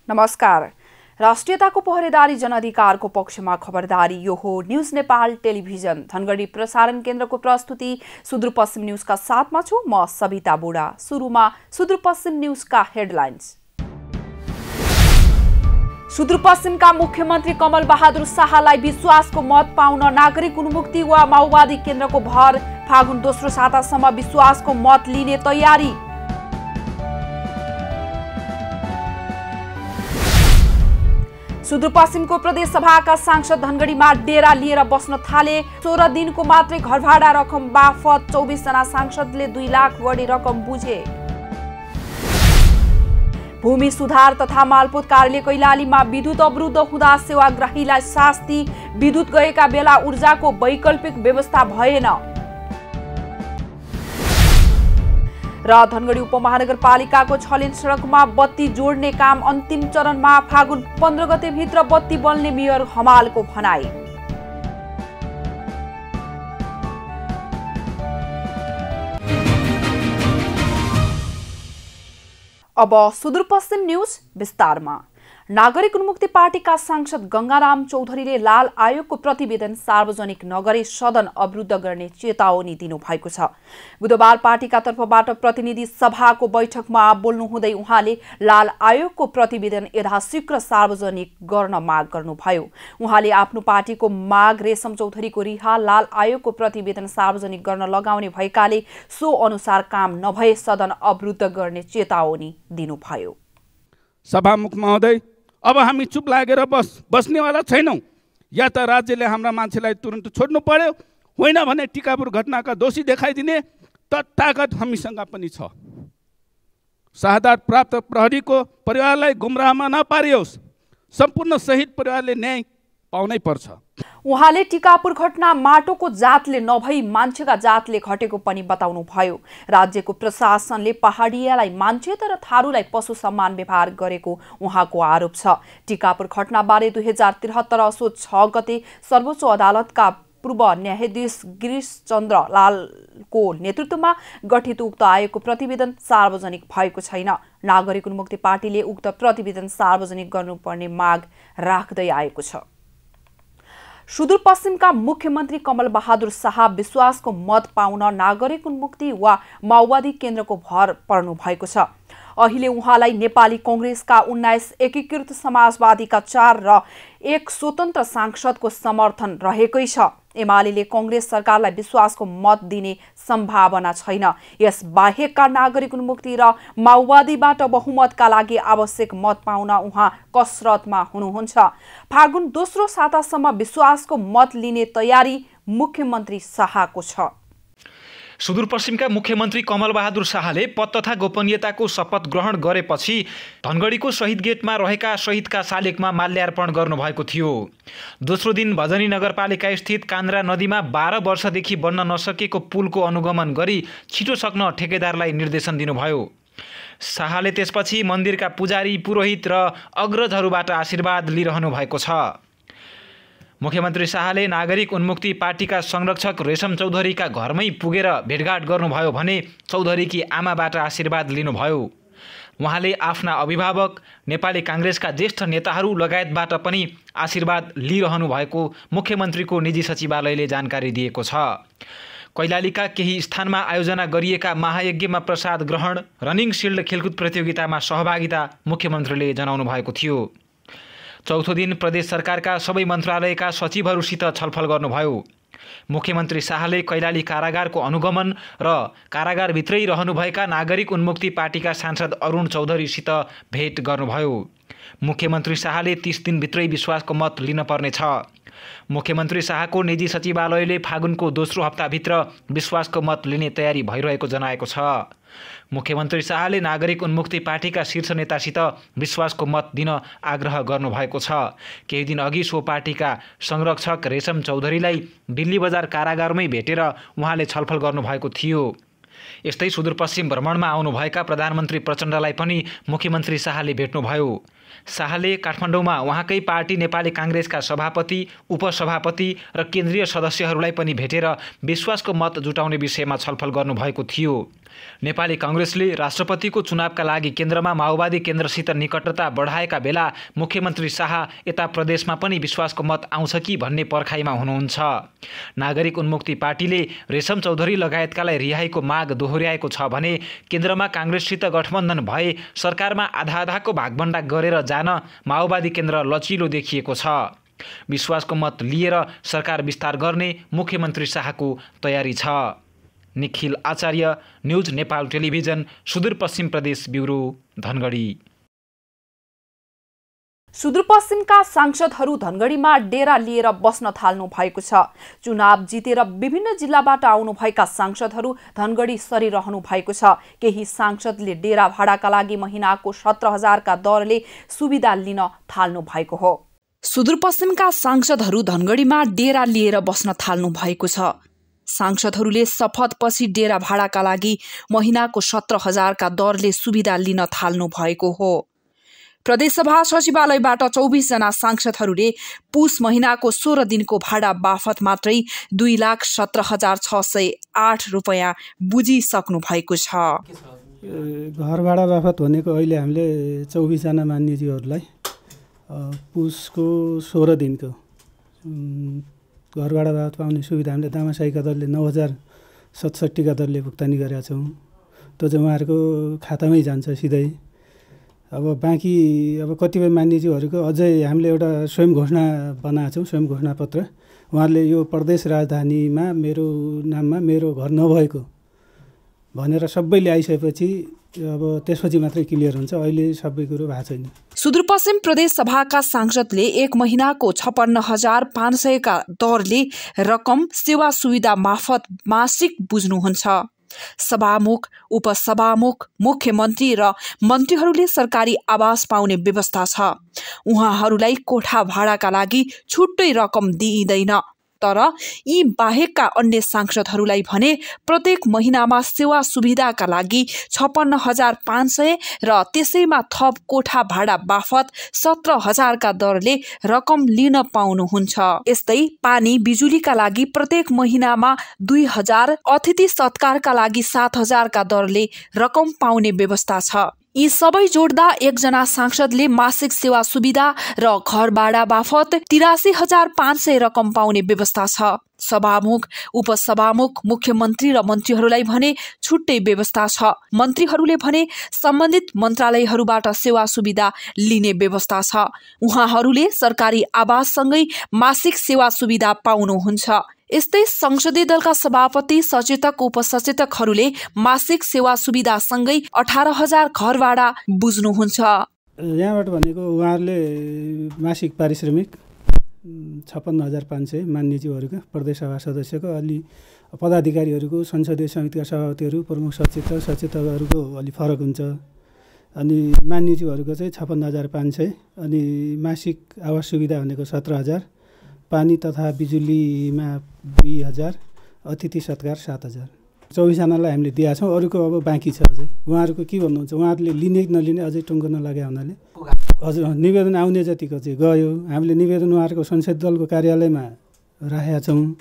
नमस्कार। राष्ट्रियताको पहरेदारी जनअधिकारको पक्षमा खबरदारी यो हो न्यूज नेपाल टेलिभिजन धनगढी प्रसारण केन्द्रको प्रस्तुति सुदूरपश्चिम न्यूजका साथमा छु म सबिता बुढा। सुरुमा सुदूरपश्चिम न्यूजका हेडलाइन्स। सुदूरपश्चिमका मुख्यमन्त्री कमल बहादुर शाहलाई विश्वासको मत पाउन नागरिक उन्मुक्ति वा माओवादी केन्द्रको भर। फागुन दोस्रो सातासम्म विश्वासको मत लिने तयारी। सुदूरपश्चिमको प्रदेश सभाका सांसद धनगढीमा डेरा लिएर बस्न थाले। 16 दिनको मात्रै घरभाडा रकम बापत 24 जना सांसदले 2 लाख बढी रकम बुझे। भूमि सुधार तथा मालपोत कार्यालय कैलालीमा विद्युत अवरुद्ध हुँदा सेवाग्राहीलाई शास्ति। विद्युत गएका बेला ऊर्जाको वैकल्पिक व्यवस्था भएन। र धनगढी उपमहानगरपालिकाको छलेन सडकमा बत्ती जोड्ने काम अन्तिम चरणमा। फागुन 15 गते भित्र बत्ती बल्ने मेयर हमालको भनाई। अब सुदूरपश्चिम न्यूज विस्तारमा। नागरिक उन्मुक्ति पार्टीका सांसद गंगाराम चौधरीले लाल आयोगको प्रतिवेदन सार्वजनिक नगरी सदन अवरुद्ध गर्ने चेतावनी दिनुभएको छ। बुधबार पार्टीका तर्फबाट प्रतिनिधि सभाको बैठकमा बोल्नुहुँदै उहाँले लाल आयोगको प्रतिवेदन यथाशीघ्र सार्वजनिक गर्न माग गर्नुभयो। उहाँले आफ्नो पार्टीको माग रेशम चौधरीको रिहा लाल आयोगको प्रतिवेदन सार्वजनिक गर्न लगाउने भएकाले सो अनुसार काम नभए सदन अवरुद्ध गर्ने चेतावनी दिनुभयो। सभामुख महोदय, अब हामी चुप लागेर बस्नेवाला छैनौँ। या त राज्यले हाम्रा मान्छेलाई तुरन्त छोड्नु पर्यो, होइन भने टिकापुर घटनाका दोषी देखाइदिने ताकत हामीसँग पनि छ। शहादत प्राप्त प्रहरीको परिवारलाई गुमराहमा नपारियोस्। सम्पूर्ण शहीद परिवारले न्याय पाउनै पर्छ। उहाँले टिकापुर घटना माटोको जातले नभई मान्छेका जातले घटेको पनि बताउनु भयो। राज्यको प्रशासनले पहाडियालाई मान्छे तर थारूलाई पशु सम्मान व्यवहार गरेको उहाँको आरोप छ। टिकापुर घटनाबारे 2073 असोज 6 गते सर्वोच्च अदालतका पूर्व न्यायाधीश गिरीश चन्द्र लालको नेतृत्वमा गठित उक्त आयोगको प्रतिवेदन सार्वजनिक भएको छैन। नागरिक उन्मुक्ति पार्टीले उक्त प्रतिवेदन सार्वजनिक गर्नुपर्ने माग राख्दै आएको छ। सुदूरपश्चिमका मुख्यमन्त्री कमल बहादुर शाह विश्वासको मत पाउन नागरिक उन्मुक्ति वा माओवादी केन्द्रको भर पर्नु भएको छ। अहिले उहाँलाई नेपाली कांग्रेसका 19 एकीकृत समाजवादीका 4 र 1 स्वतन्त्र सांसदको समर्थन रहेकै छ। एमाले कांग्रेस सरकारलाई विश्वासको मत दिने सम्भावना छैन। यस बाहेकका नागरिक उन्मुक्ति र माओवादीबाट बहुमतका लागि आवश्यक मत पाउन उहाँ कसरतमा हुनुहुन्छ। फागुन दोस्रो सातासम्म विश्वासको मत लिने तयारी मुख्यमन्त्री शाहको छ। सुदूरपश्चिमका मुख्यमन्त्री कमल बहादुर शाहले पद तथा गोपनीयताको शपथ ग्रहण गरेपछि धनगढीको शहीद गेटमा रहेका शहीदका शालिगमा माल्यार्पण गर्नुभएको थियो। दोस्रो दिन भजनी नगरपालिका स्थित कान्द्रा नदीमा 12 वर्षदेखि बन्न नसकेको पुलको अनुगमन गरी छिटो सक्न ठेकेदारलाई निर्देशन दिनुभयो। शाहले त्यसपछि मन्दिरका पुजारी, पुरोहित र अग्रजहरूबाट आशीर्वाद लिइरहनु भएको छ। मुख्यमन्त्री शाहले नागरिक उन्मुक्ति पार्टीका संरक्षक रेशम चौधरीका घरमै पुगेर भेटघाट गर्नुभयो भने चौधरीकी आमाबाट आशीर्वाद लिनुभयो। उहाँले आफ्ना अभिभावक, नेपाली कांग्रेसका ज्येष्ठ नेताहरू लगायतबाट पनि आशीर्वाद लिइरहनु भएको मुख्यमन्त्रीको निजी सचिवालयले जानकारी दिएको छ। कैलालीका केही स्थानमा आयोजना गरिएका महायज्ञमा प्रसाद ग्रहण, रनिङ सिल्ड खेलकुद प्रतियोगितामा सहभागिता मुख्यमन्त्रीले जनाउनु भएको थियो। चौथो दिन प्रदेश सरकारका सबै मन्त्रालयका सचिवहरूसित छलफल गर्नुभयो। मुख्यमन्त्री शाहले कैलाली कारागारको अनुगमन र कारागारभित्रै रहनुभएका नागरिक उन्मुक्ति पार्टीका सांसद अरुण चौधरीसित भेट गर्नुभयो। मुख्यमन्त्री शाहले 30 दिनभित्रै विश्वासको मत लिन पर्नेछ। मुख्यमन्त्री शाहको निजी सचिवालयले फागुनको दोस्रो हप्ताभित्र विश्वासको मत लिने तयारी भइरहेको जनाएको छ। मुख्यमन्त्री शाहले नागरिक उन्मुक्ति पार्टीका शीर्ष नेतासित विश्वासको मत दिन आग्रह गर्नुभएको छ। केही दिन अघि सो पार्टीका संरक्षक रेशम चौधरीलाई दिल्ली बजार कारागारमै भेटेर उहाँले छलफल गर्नुभएको थियो। यस्तै सुदूरपश्चिम भ्रमणमा आउनुभएका प्रधानमन्त्री प्रचण्डलाई पनि मुख्यमन्त्री शाहले भेट्नुभयो। शाहले काठमाडौँमा उहाँकै पार्टी नेपाली कांग्रेसका सभापति, उपसभापति र केन्द्रीय सदस्यहरूलाई पनि भेटेर विश्वासको मत जुटाउने विषयमा छलफल गर्नुभएको थियो। नेपाली कांग्रेसले राष्ट्रपतिको चुनावका लागि केन्द्रमा माओवादी केन्द्रसित निकटता बढाएका बेला मुख्यमन्त्री शाह यता प्रदेशमा पनि विश्वासको मत आउँछ कि भन्ने पर्खाइमा हुनुहुन्छ। नागरिक उन्मुक्ति पार्टीले रेशम चौधरी लगायतकालाई रिहाईको माग दोहोर्याएको छ भने केन्द्रमा कांग्रेससित गठबन्धन भए सरकारमा आधा-आधाको भागबण्डा गरेर जान माओवादी केन्द्र लचिलो देखिएको छ। विश्वासको मत लिएर सरकार विस्तार गर्ने मुख्यमन्त्री शाहको तयारी छ। निखिल आचार्य, न्युज नेपाल टेलिभिजन, सुदूरपश्चिम प्रदेश ब्युरो, धनगढी। सुदूरपश्चिमका सांसदहरू धनगढीमा डेरा लिएर बस्न थाल्नु भएको छ। चुनाव जितेर विभिन्न जिल्लाबाट आउनुभएका सांसदहरू धनगढी सरिरहनु भएको छ। केही सांसदले डेरा भाडाका लागि महिनाको 17,000 का दरले सुविधा लिन थाल्नु भएको हो। सुदूरपश्चिमका सांसदहरू धनगढीमा डेरा लिएर बस्न थाल्नु भएको छ। सांसदहरूले शपथपछि डेरा भाडाका लागि महिनाको 17,000 का दरले सुविधा लिन थाल्नु भएको हो। प्रदेशसभा सचिवालयबाट 24 जना सांसदहरूले पुस महिनाको 16 दिनको भाडा बाफत मात्रै 2,17,608 रुपैयाँ बुझिसक्नु भएको छ। घर भाडा बाफत भनेको अहिले हामीले 24 जना मान्यज्यूहरूलाई पुसको 16 दिनको घर भाडा बाफत पाउने सुविधा हामीले दामासाईका दरले 9,067 का दरले भुक्तानी गरेका छौँ। त्यो चाहिँ उहाँहरूको खातामै जान्छ सिधै। अब बाँकी कतिपय मान्यज्यूहरूको अझै हामीले एउटा स्वयं घोषणा बनाएको छौँ, स्वयं घोषणा पत्र। उहाँहरूले यो प्रदेश राजधानीमा मेरो नाममा मेरो घर नभएको भनेर सबै ल्याइसकेपछि अब त्यसपछि मात्रै क्लियर हुन्छ। अहिले सबै कुरो भएको छैन। सुदूरपश्चिम प्रदेश सभाका सांसदले 1 महिनाको 56,500 का दरले रकम सेवा सुविधा मार्फत मासिक बुझ्नुहुन्छ। सभामुख, उपसभामुख, मुख्यमन्त्री र मन्त्रीहरूले सरकारी आवास पाउने व्यवस्था छ। उहाँहरूलाई कोठा भाडाका लागि छुट्टै रकम दिइँदैन। तर यी बाहेकका अन्य सांसदहरूलाई भने प्रत्येक महिनामा सेवा सुविधाका लागि 56,500 र त्यसैमा थप कोठा भाडा बाफत 17,000 का दरले रकम लिन पाउनुहुन्छ। यस्तै पानी बिजुलीका लागि प्रत्येक महिनामा 2,000, अतिथि सत्कारका लागि 7,000 का दरले रकम पाउने व्यवस्था छ। यी सबै जोड्दा एकजना सांसदले मासिक सेवा सुविधा र घर भाडा बाफत 83,500 रकम पाउने व्यवस्था छ। सभामुख, उपसभामुख, मुख्यमन्त्री र मन्त्रीहरूलाई भने छुट्टै व्यवस्था छ। मन्त्रीहरूले भने सम्बन्धित मन्त्रालयहरूबाट सेवा सुविधा लिने व्यवस्था छ। उहाँहरूले सरकारी आवाससँगै मासिक सेवा सुविधा पाउनुहुन्छ। यस्तै संसदीय दलका सभापति, सचेतक, उपसचेतकहरूले मासिक सेवा सुविधासँगै 18,000 घर भाडा बुझ्नुहुन्छ। यहाँबाट भनेको उहाँहरूले मासिक पारिश्रमिक 56,500 मान्यज्यूहरूको, प्रदेश सभा सदस्यको, अलि पदाधिकारीहरूको, संसदीय समितिका सभापतिहरू, प्रमुख सचेतक, सचेतकहरूको अलि फरक हुन्छ। अनि मान्यज्यूहरूको चाहिँ 56,500। अनि मासिक आवास सुविधा भनेको 17,000, पानी तथा बिजुलीमा 2,000, अतिथि सत्कार 7,000। 24 जनालाई हामीले दिएका छौँ। अरूको अब बाँकी छ अझै। उहाँहरूको के भन्नुहुन्छ, उहाँहरूले लिने नलिने अझै टुङ्गो नलागे हुनाले हजुर निवेदन आउने जतिको चाहिँ गयो। हामीले निवेदन उहाँहरूको संसदीय दलको कार्यालयमा राखेका छौँ।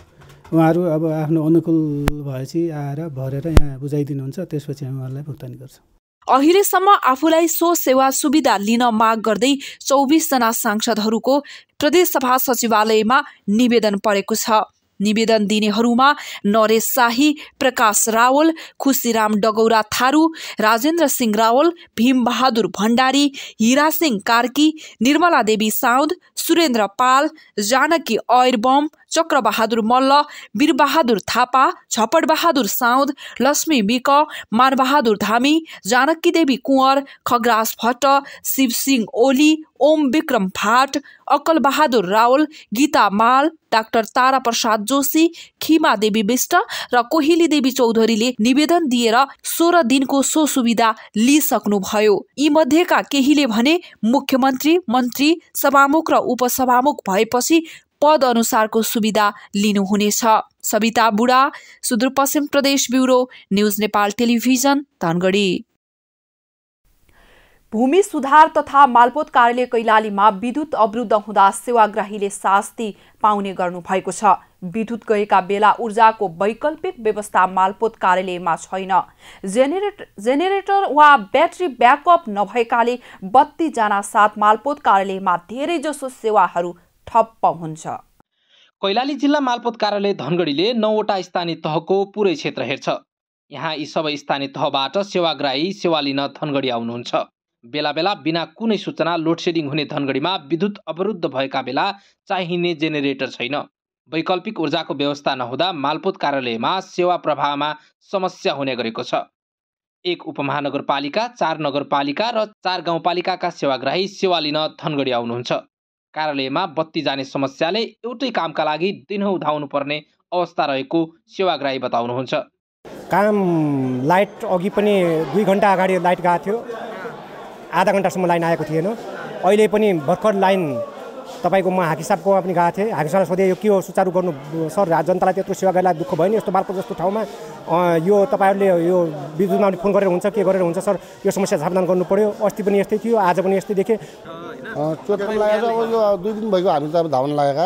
उहाँहरू अब आफ्नो अनुकूल भएपछि आएर भरेर यहाँ बुझाइदिनुहुन्छ। त्यसपछि हामी उहाँहरूलाई भुक्तानी गर्छौँ। अहिलेसम्म आफूलाई सो सेवा सुविधा लिन माग गर्दै 24 जना सांसदहरूको प्रदेशसभा सचिवालयमा निवेदन परेको छ। निवेदन दिनेहरूमा नरेश शाही, प्रकाश रावल, खुशीराम डगौरा थारू, राजेन्द्र सिंह रावल, भीम बहादुर भण्डारी, हिरा Singh Karki, Nirmala Devi Saud, Surendra Pal, Janaki ऐरबम, Chakra Bahadur Malla, Bir Bahadur Thapa, झपटबहादुर Saud, Lakshmi week, Man Bahadur धामी, जानकी देवी कुँवर, खगराज भट्ट, शिवसिंह ओली, ओम विक्रम भाट, अक्कल बहादुर रावल, गीता माल, डाक्टर तारा प्रसाद जोशी, खिमा देवी विष्ट र कोहिली देवी चौधरीले निवेदन दिएर 16 दिनको सो सुविधा लिइसक्नुभयो। यी मध्येका केहीले भने मुख्यमन्त्री, मन्त्री, सभामुख र उपसभामुख भएपछि पद अनुसारको सुविधा लिनुहुनेछ। सविता बुढा, सुदूरपश्चिम प्रदेश bureau, news Nepal television, Dhangadhi. भूमि सुधार तथा मालपोत कार्यालय कैलालीमा विद्युत अवरुद्ध हुँदा सेवाग्राहीले शास्ति पाउने गर्नु भएको छ। विद्युत गएका बेला ऊर्जाको वैकल्पिक व्यवस्था मालपोत कार्यालयमा छैन। जेनेरेटर वा ब्याट्री ब्याकअप नभएकाले बत्ती जान साथ मालपोत कार्यालयमा धेरैजसो सेवाहरू ठप्प हुन्छ। कैलाली जिल्ला मालपोत कार्यालय धनगढीले 9वटा स्थानीय तहको पुरै क्षेत्र हेर्छ। यहाँ यी सबै स्थानीय तहबाट सेवाग्राही सेवा लिन धनगढी आउनुहुन्छ। बेला बेला बिना कुनै सूचना लोडसेडिङ हुने धनगढीमा विद्युत अवरुद्ध भएका बेला चाहिने जेनेरेटर छैन। वैकल्पिक ऊर्जाको व्यवस्था नहुँदा मालपोत कार्यालयमा सेवा प्रवाहमा समस्या हुने गरेको छ। 1 उपमहानगरपालिका, 4 नगरपालिका र 4 गाउँपालिकाका सेवाग्राही सेवा लिन धनगढी आउनुहुन्छ। कार्यालयमा बत्ती जाने समस्याले एउटै कामका लागि दिनहुँ धाउनु पर्ने अवस्था रहेको सेवाग्राही बताउनुहुन्छ। काम लाइट अघि पनि 2 घण्टा अगाडि लाइट गएको थियो, आधा घण्टासम्म लाइन आएको थिएन। अहिले पनि भर्खर लाइन तपाईँको म हाकी साहबकोमा पनि गएको थिएँ। हाकी साहबलाई सोधेँ यो के हो, सुचारू गर्नु सर, जनतालाई त्यत्रो सेवाग्राहीलाई दुःख भयो नि, यस्तो मालपोत जस्तो ठाउँमा यो तपाईँहरूले यो विद्युतमा फोन गरेर हुन्छ के गरेर हुन्छ सर, यो समस्या समाधान गर्नु पर्यो। अस्ति पनि यस्तै थियो, आज पनि यस्तै देखेँ। चोट पनि लागेको अब यो 2 दिन भइगयो हामी त अब धाउन लागेका।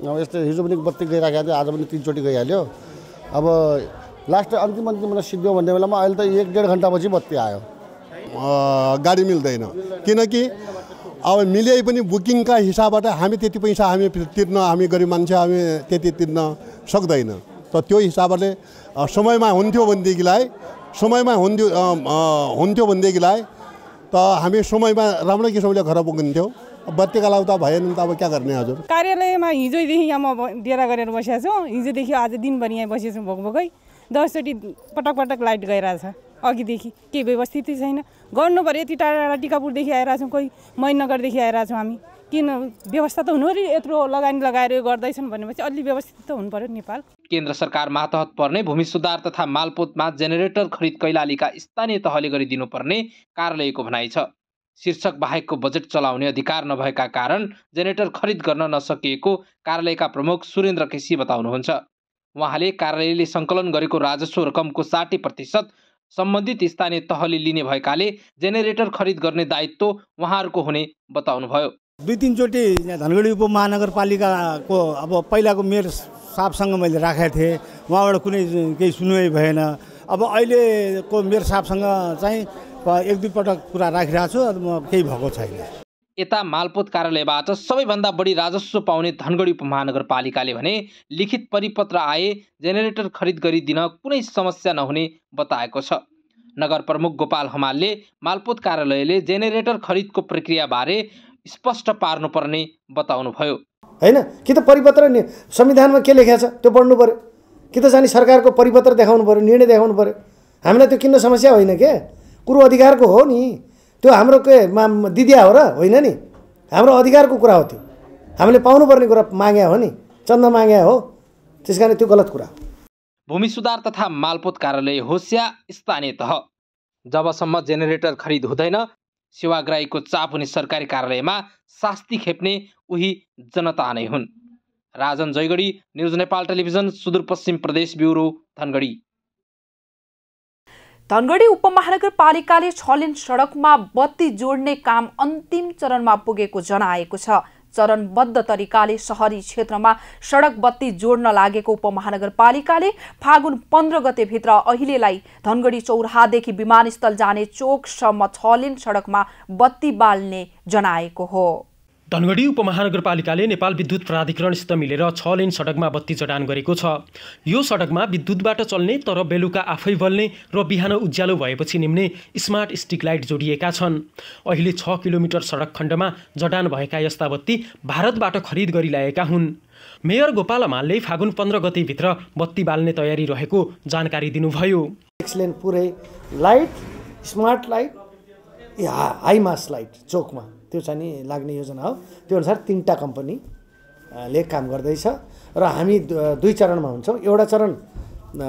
अब यस्तै हिजो पनि बत्ती गइराखेको थियो, आज पनि 3 चोटि गइहाल्यो। अब लास्ट अन्तिम सिद्धियो भन्ने बेलामा अहिले त 1-1.5 घण्टापछि बत्ती आयो। गाडी मिल्दैन, किनकि अब मिले पनि बुकिङका हिसाबबाट हामी त्यति पैसा हामी गरिब मान्छे हामी त्यति तिर्न सक्दैन। त त्यो हिसाबले समयमा हुन्थ्यो भनेदेखिलाई त हामी समयमा राम्रो किसिमले घर पुगिन्थ्यौँ। बत्तीका लागि त भएन त अब क्या गर्ने हजुर। कार्यालयमा हिजोदेखि यहाँ म डेरा गरेर बसेको छु। हिजोदेखि आज दिनभरि यहाँ बसेको छु भोकभोकै। 10 चोटि पटक लाइट गइरहेछ। अघिदेखि के व्यवस्थित छैन। गर्नु पर्यो, यति टाढा टिकापुरदेखि आइरहेको छौँ, कोही मैनगरदेखि आइरहेको छौँ हामी। किन व्यवस्था त हुनु पर्यो, यत्रो लगानी लगाएर यो गर्दैछन् भनेपछि अलि व्यवस्थित त हुनु पर्यो नेपाल। केन्द्र सरकार मातहत पर्ने भूमि सुधार तथा मालपोतमा जेनेरेटर खरिद कैलालीका स्थानीय तहले गरिदिनु पर्ने कार्यालयको भनाइ छ। शीर्षक बाहेकको बजेट चलाउने अधिकार नभएका कारण जेनेरेटर खरिद गर्न नसकिएको कार्यालयका प्रमुख सुरेन्द्र केसी बताउनुहुन्छ। उहाँले कार्यालयले सङ्कलन गरेको राजस्व रकमको 60% सम्बन्धित स्थानीय तहले लिने भएकाले जेनेरेटर खरिद गर्ने दायित्व उहाँहरूको हुने बताउनुभयो। 2-3 चोटि यहाँ धनगढी उपमहानगरपालिकाको अब पहिलाको मेयर साहबसँग मैले राखेको थिएँ, उहाँबाट कुनै केही सुनवाई भएन। अब अहिलेको मेयर साहबसँग चाहिँ 1-2 पटक कुरा राखिरहेको छु, केही भएको छैन। यता मालपोत कार्यालयबाट सबैभन्दा बढी राजस्व पाउने धनगढी उपमहानगरपालिकाले भने लिखित परिपत्र आए जेनेरेटर खरिद गरिदिन कुनै समस्या नहुने बताएको छ। नगर प्रमुख गोपाल हमालले मालपोत कार्यालयले जेनेरेटर खरिदको प्रक्रियाबारे स्पष्ट पार्नुपर्ने बताउनुभयो। हैन, कि त परिपत्र संविधानमा के लेखेको छ त्यो पढ्नु पर्यो, कि त जानी सरकारको परिपत्र देखाउनु पर्यो, निर्णय देखाउनु पर्यो। हामीलाई त्यो किन्न समस्या होइन के, कुरो अधिकारको हो नि। त्यो हाम्रो के दिदिया हो र होइन नि, हाम्रो अधिकारको कुरा हो। त्यो हामीले पाउनुपर्ने कुरा माग्या हो नि, चन्दा माग्या हो, त्यसकारण त्यो गलत कुरा हो। भूमि सुधार तथा मालपोत कार्यालय होस् या स्थानीय तह, जबसम्म जेनेरेटर खरिद हुँदैन सेवाग्राहीको चाप हुने सरकारी कार्यालयमा शास्ति खेप्ने उही जनता नै हुन्। राजन जयगढी, न्युज नेपाल टेलिभिजन, सुदूरपश्चिम प्रदेश ब्युरो, धनगढी। धनगढी उपमहानगरपालिकाले 6 लेन सडकमा बत्ती जोड्ने काम अन्तिम चरणमा पुगेको जनाएको छ। चरणबद्ध तरिकाले शहरी क्षेत्रमा सडक बत्ती जोड्न लागेको उपमहानगरपालिकाले फागुन 15 गते भित्र अहिलेलाई धनगढी चौराहादेखि विमानस्थल जाने चोकसम्म 6 लेन सडकमा बत्ती बाल्ने जनाएको हो। धनगढी उपमहानगरपालिकाले नेपाल विद्युत प्राधिकरणसित मिलेर 6 लेन सडकमा बत्ती जडान गरेको छ। यो सडकमा विद्युतबाट चल्ने तर बेलुका आफै बल्ने र बिहान उज्यालो भएपछि निम्ने स्मार्ट स्ट्रिट लाइट जोडिएका छन्। अहिले 6 किलोमिटर सडक खण्डमा जडान भएका यस्ता बत्ती भारतबाट खरिद गरिरहेका हुन्। मेयर गोपाल हमालले फागुन 15 गतेभित्र बत्ती बाल्ने तयारी रहेको जानकारी दिनुभयो। 6 लेन पुरै light, smart light, high mast light चोकमा त्यो चाहिँ नि लाग्ने योजना हो। त्यो अनुसार 3टा कम्पनीले काम गर्दैछ र हामी 2 चरणमा हुन्छौँ। एउटा चरण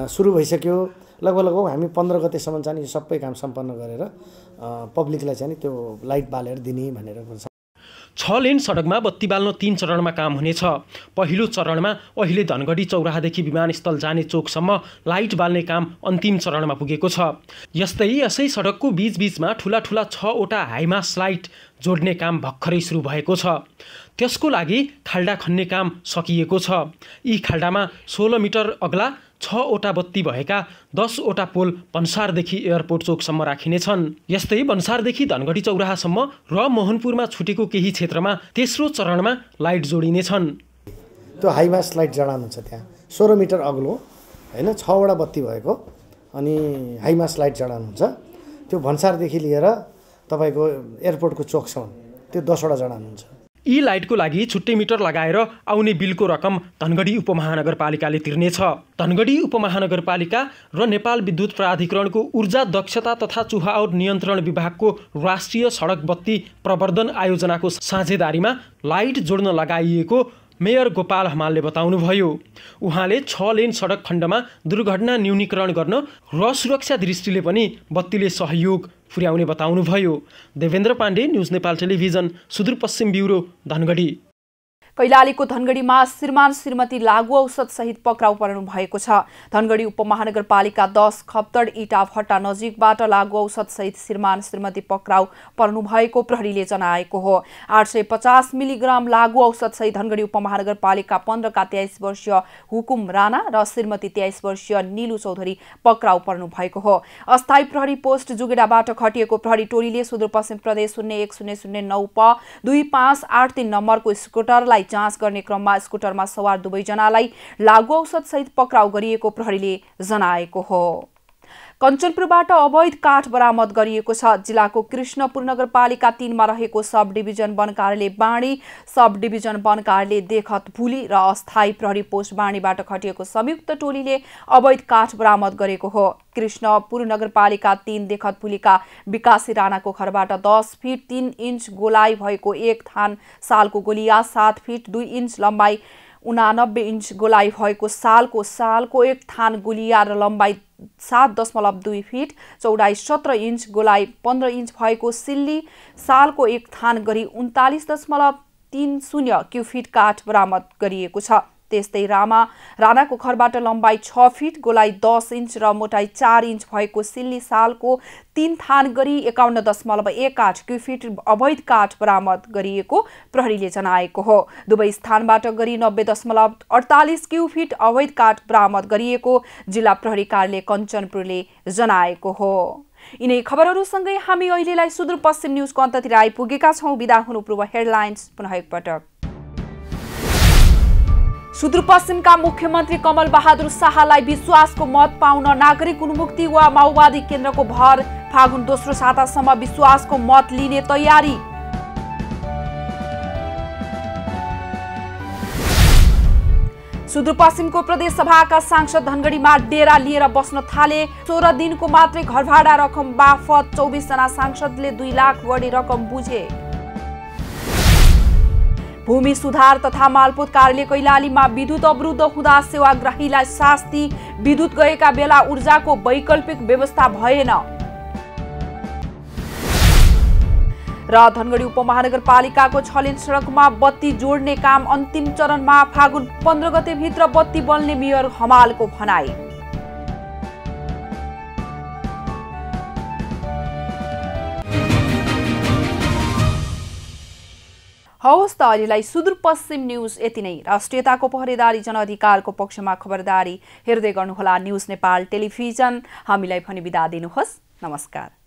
सुरु भइसक्यो, लगभग हामी 15 गतेसम्म चाहिँ सबै काम सम्पन्न गरेर पब्लिकलाई चाहिँ त्यो लाइट बालेर दिने भनेर भन्छ। 6 लेन सडकमा बत्ती बाल्न 3 चरणमा काम हुनेछ। पहिलो चरणमा अहिले धनगढी चौराहादेखि विमानस्थल जाने चोकसम्म लाइट बाल्ने काम अन्तिम चरणमा पुगेको छ। यसै सडकको बीचबीचमा ठुला 6वटा हाइमास लाइट जोड्ने काम भर्खरै सुरु भएको छ। त्यसको लागि खाल्डा खन्ने काम सकिएको छ। यी खाल्डामा 16 मिटर अग्ला 6वटा बत्ती भएका 10वटा पोल भन्सारदेखि एयरपोर्ट चोकसम्म राखिनेछन्। यस्तै भन्सारदेखि धनगढी चौराहासम्म र मोहनपुरमा छुटेको केही क्षेत्रमा तेस्रो चरणमा लाइट जोडिनेछन्। त्यो हाइमास लाइट जडान हुन्छ त्यहाँ 16 मिटर अग्लो हैन 6वटा बत्ती भएको अनि हाइमास लाइट जडान हुन्छ। त्यो भन्सारदेखि लिएर तपाईको एयरपोर्टको चोकसम्म त्यो 10वटा जडान हुन्छ। यी लाइटको लागि छुट्टै मिटर लगाएर आउने बिलको रकम धनगढी उपमहानगरपालिकाले तिर्नेछ। धनगढी उपमहानगरपालिका र नेपाल विद्युत प्राधिकरणको ऊर्जा दक्षता तथा चुहावट नियन्त्रण विभागको राष्ट्रिय सडक बत्ती प्रवर्धन आयोजनाको साझेदारीमा लाइट जोड्न लगाइएको मेयर गोपाल हमालले बताउनुभयो। उहाँले 6 लेन सडक खण्डमा दुर्घटना न्यूनीकरण गर्न र सुरक्षा दृष्टिले पनि बत्तीले सहयोग पुर्याउने बताउनुभयो। Devendra Pande, news Nepal television, Sudurpashchim bureau, Dhangadhi. कैलालीको धनगढीमा श्रीमान श्रीमती लागु औषध सहित पक्राउ पर्नु भएको छ। धनगढी उपमहानगरपालिका 10 खप्तड इटा भट्टा नजिकबाट लागु औषध सहित श्रीमान श्रीमती पक्राउ पर्नु भएको प्रहरीले जनाएको हो। 850 मिलिग्राम लागु औषध सहित धनगढी उपमहानगरपालिका 15 का 23 वर्षीय हुकुम राणा र श्रीमती 23 वर्षीय नीलु चौधरी पक्राउ पर्नु भएको हो। अस्थायी प्रहरी पोस्ट जुगेडाबाट खटिएको प्रहरी टोलीले सुदूरपश्चिम प्रदेश 010009 प 2583 नम्बरको स्कुटरलाई जाँच गर्ने क्रममा स्कुटरमा सवार दुवैजनालाई लागु औषध सहित पक्राउ गरिएको प्रहरीले जनाएको हो। कञ्चनपुरबाट अवैध काठ बरामद गरिएको छ। जिल्लाको कृष्णपुर नगरपालिका 3 मा रहेको सब डिभिजन वन कार्यालय बाणी, सब डिभिजन वन कार्यालय देखतभुली र अस्थायी प्रहरी पोस्ट बाणीबाट खटिएको संयुक्त टोलीले अवैध काठ बरामद गरेको हो। कृष्णपुर नगरपालिका 3 देखतभुलीका विकासी राणाको घरबाट 10 फिट 3 इन्च गोलाइ भएको एक थान सालको गोलिया, 7 फिट 2 इन्च लम्बाइ 89 इन्च गोलाइ भएको सालको एक थान गोलिया र लम्बाइ 7.2 फिट, चौडाइ 17 इन्च, गोलाइ 15 इन्च भएको सिल्ली सालको एक थान गरी 39.30 क्युफिट काठ बरामद गरिएको छ। त्यस्तै राणाको घरबाट लम्बाइ 6 फिट, गोलाइ 10 इन्च र मोटाइ 4 इन्च भएको सिल्ली सालको 3 थान गरी 51.18 क्युफिट अवैध काठ बरामद गरिएको प्रहरीले जनाएको हो। दुवै स्थानबाट गरी 90.48 क्युफिट अवैध काठ बरामद गरिएको जिल्ला प्रहरी कार्यालय कञ्चनपुरले जनाएको हो। यिनै खबरहरूसँगै हामी अहिलेलाई सुदूरपश्चिम न्युजको अन्ततिर आइपुगेका छौं। बिदा हुनु पूर्व हेडलाइन्स पुनः एकपटक। सुदूरपश्चिमका मुख्यमन्त्री कमल बहादुर शाहलाई विश्वासको मत पाउन नागरिक उन्मुक्ति वा माओवादी केन्द्रको भर, फागुन दोस्रो सातासम्म विश्वासको मत लिने तयारी। सुदूरपश्चिमको प्रदेश सभाका सांसद धनगढीमा डेरा लिएर बस्न थाले। 16 दिनको मात्रै घरभाडा रकम बापत 24 जना सांसदले 2 लाख बढी रकम बुझे। भूमि सुधार तथा मालपोत कार्यालय कैलालीमा विद्युत अवरुद्ध हुँदा सेवाग्राहीलाई शास्ति, विद्युत गएका बेला ऊर्जाको वैकल्पिक व्यवस्था भएन। र धनगढी उपमहानगरपालिकाको 6 लेन सडकमा बत्ती जोड्ने काम अन्तिम चरणमा, फागुन 15 गते भित्र बत्ती बल्ने मेयर हमालको भनाई। हवस् त अहिलेलाई सुदूरपश्चिम न्युज यति नै। राष्ट्रियताको पहरेदारी जनअधिकारको पक्षमा खबरदारी हेर्दै गर्नुहोला न्युज नेपाल टेलिभिजन। हामीलाई पनि बिदा दिनुहोस्। नमस्कार।